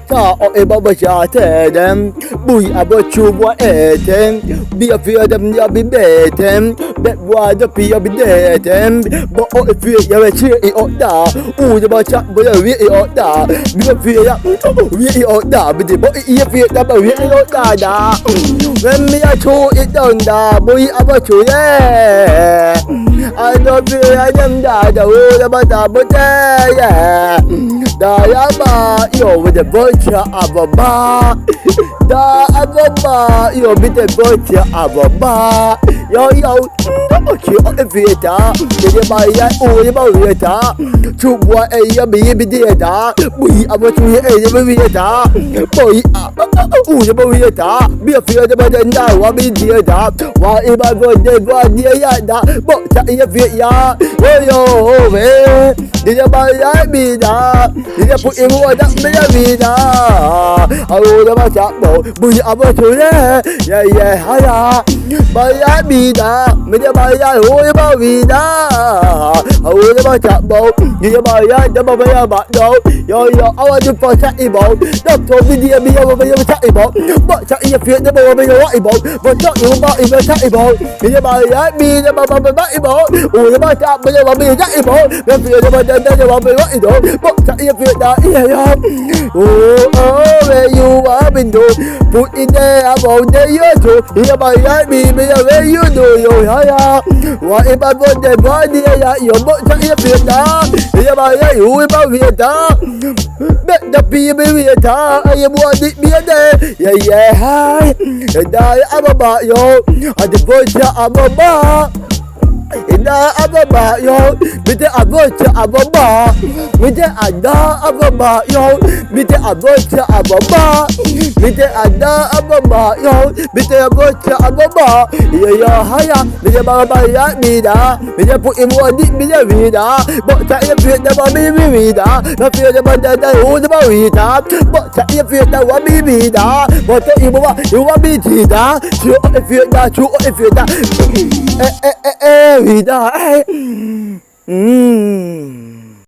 ta o e baba shatem bui abochu wa etem be a fear them ya be betem that wa the be a be detem but o e fear ya we chi e o da u the ba cha bo ya we e o da be a fear ya we e o da be the bo e fear da ba we e o da da when me a chu it down da bui abochu yeah I don't feel I am da da o da ba da bo yeah da ya ba yo with the butcher of a bar da ababa yo with the butcher of a bar yo chi o e vieta ye ba ya o ye ba vieta chu bua e ya bi bi de da bui abo chu ye e ba vieta bui u ye ba vieta bi a fia de ba de da wa bi de da wa e ba go de ya da bo cha ye vi ya yo ve de ba ya bi da de pu e mo da be ya bi da a o de ba cha bo bui abo chu ye ha ya ba ya bi da me ba ya o ye ba vi da o ye ba cha bo ye ba ya da ba ya ba do yo I want to for cha i bo da to bi dia bi ya ba ya cha i bo ba cha i fi da ba ba ya wa i bo ba cha yu ba i ba cha i bo ye ba ya bi da ba i bo o ye ba cha ba ya ba cha i bo ba fi da ba da ba ba wa i do ba cha i fi da i ya where you are been do put in there about the you to ye ba ya bi ya where you do yo ya wa e ba bo de ba di ya yo bo cha ye fi da ye ba ya yu ba vi da be da pi be vi da ye bo di bi de ye hai da ya ba yo a de bo cha ba ina ababa yo bite abocha ababa bite ada ababa yo bite abocha ababa bite ada ababa yo bite abocha ababa ya haya bite baba ya bida bite pu imu di bide vida bo ta ye fi da ba bi vida na fi da ba da u da ba vida bo ta ye fi da wa bi vida bo ta imu wa yu wa bi ti da chu fi da chu fi da vida